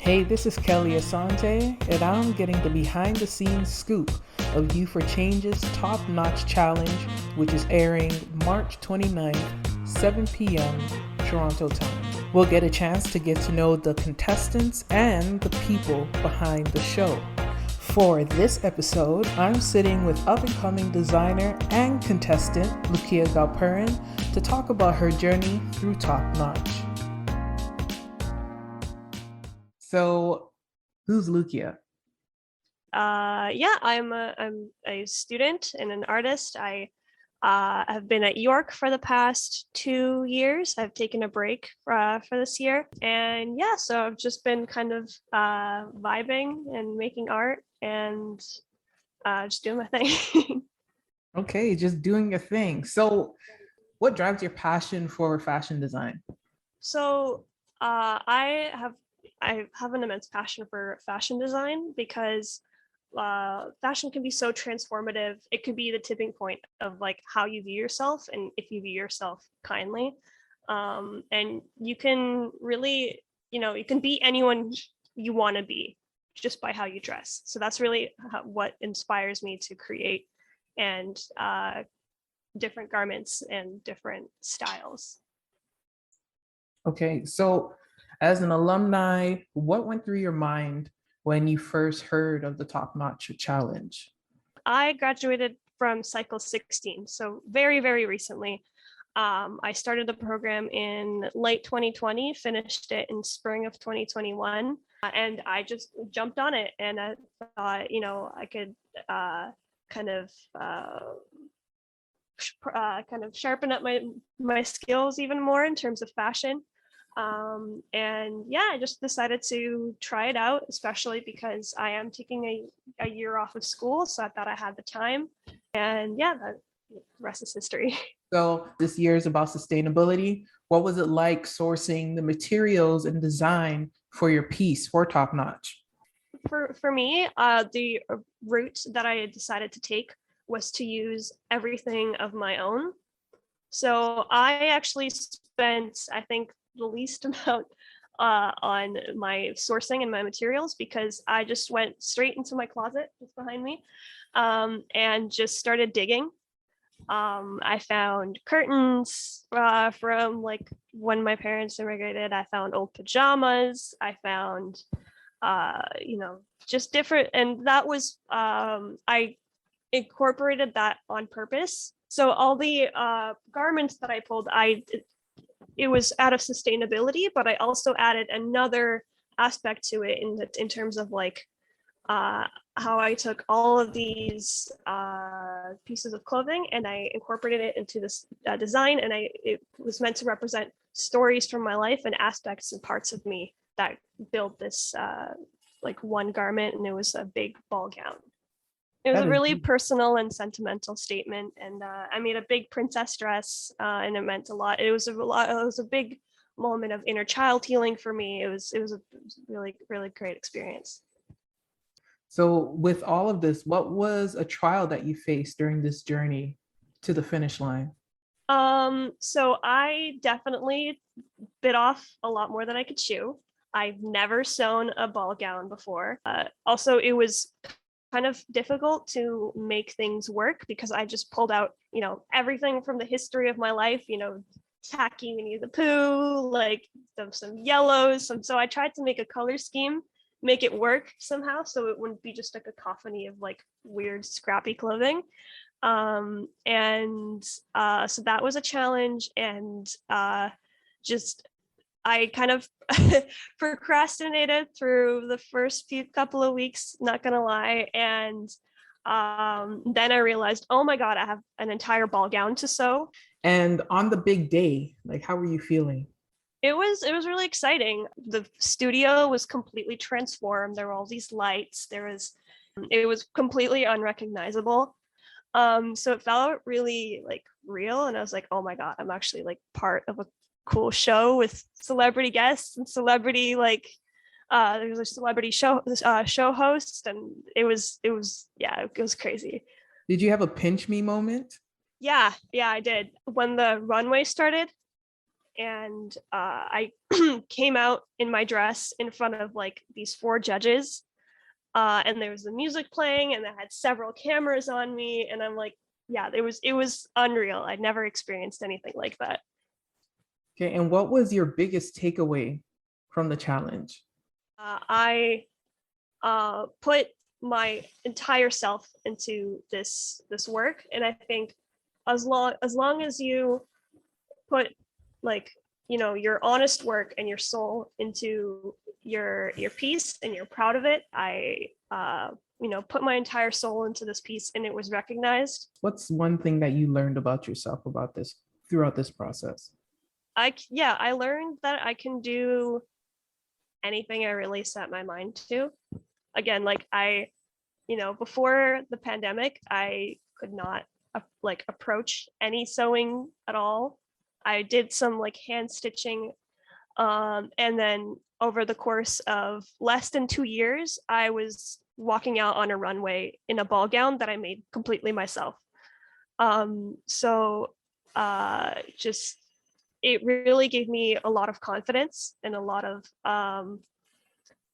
Hey, this is Kellie Asante, and I'm getting the behind the scenes scoop of UforChange's Top Notch Challenge, which is airing March 29th, 7 p.m. Toronto time. We'll get a chance to get to know the contestants and the people behind the show. For this episode, I'm sitting with up-and-coming designer and contestant Lukia Galperine to talk about her journey through Top Notch. So, who's Lukia? I'm a student and an artist. I have been at York for the past 2 years. I've taken a break for this year, and yeah, so I've just been kind of vibing and making art and just doing my thing. Okay, just doing your thing. So, what drives your passion for fashion design? So I have an immense passion for fashion design because fashion can be so transformative. It could be the tipping point of like how you view yourself and if you view yourself kindly. And you can really, you can be anyone you want to be just by how you dress. So that's really what inspires me to create and different garments and different styles. Okay, so as an alumni, what went through your mind when you first heard of the Top Notch Challenge? I graduated from cycle 16, so very, very recently. I started the program in late 2020, finished it in spring of 2021, and I just jumped on it. And I thought, I could kind of kind of sharpen up my skills even more in terms of fashion. And yeah, I just decided to try it out, especially because I am taking a year off of school, so I thought I had the time. And yeah, the rest is history. So, this year is about sustainability. What was it like sourcing the materials and design for your piece for Top Notch? For me, the route that I decided to take was to use everything of my own. So I actually spent, I think, the least amount on my sourcing and my materials because I just went straight into my closet just behind me and just started digging. I found curtains from like when my parents immigrated. I found old pajamas. I found, just different. And that was, I incorporated that on purpose. So all the garments that I pulled, it was out of sustainability, but I also added another aspect to it in terms of like uh, how I took all of these pieces of clothing and I incorporated it into this design, and it was meant to represent stories from my life and aspects and parts of me that built this like one garment, and it was a big ball gown. It was That a is really personal and sentimental statement, and I made a big princess dress, and it meant a lot. It was a lot. It was a big moment of inner child healing for me. It was a really really great experience. so. With all of this, what was a trial that you faced during this journey to the finish line? So I definitely bit off a lot more than I could chew. I've never sewn a ball gown before. Also, it was kind of difficult to make things work because I just pulled out, everything from the history of my life, tacky Winnie the Pooh, like some yellows. So I tried to make a color scheme, make it work somehow so it wouldn't be just a cacophony of like weird, scrappy clothing. And So that was a challenge. And just I kind of procrastinated through the first few couple of weeks, not gonna lie. And then I realized, oh my God, I have an entire ball gown to sew. And on the big day, like, how were you feeling? It was really exciting. The studio was completely transformed. There were all these lights. It was completely unrecognizable. So it felt really like real, and I was like, oh my God, I'm actually like part of a cool show with celebrity guests and celebrity like there was a celebrity show host, and it was yeah, it was crazy. Did you have a pinch me moment? Yeah, I did. When the runway started, and I came out in my dress in front of like these 4 judges, and there was the music playing, and I had several cameras on me, and I'm like, yeah, it was unreal. I'd never experienced anything like that. Okay, and what was your biggest takeaway from the challenge? I put my entire self into this work, and I think as long as you put like your honest work and your soul into your piece and you're proud of it, I put my entire soul into this piece and it was recognized. What's one thing that you learned about yourself about this throughout this process? I learned that I can do anything I really set my mind to. Again, like before the pandemic, I could not approach any sewing at all. I did some like hand stitching, and then over the course of less than 2 years, I was walking out on a runway in a ball gown that I made completely myself. So just it really gave me a lot of confidence and a lot of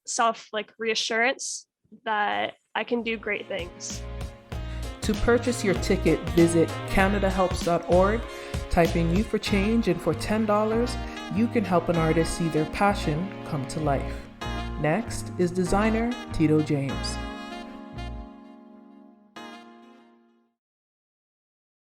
self reassurance that I can do great things. To purchase your ticket, visit CanadaHelps.org, type in UforChange, and for $10, you can help an artist see their passion come to life. Next is designer Tito James.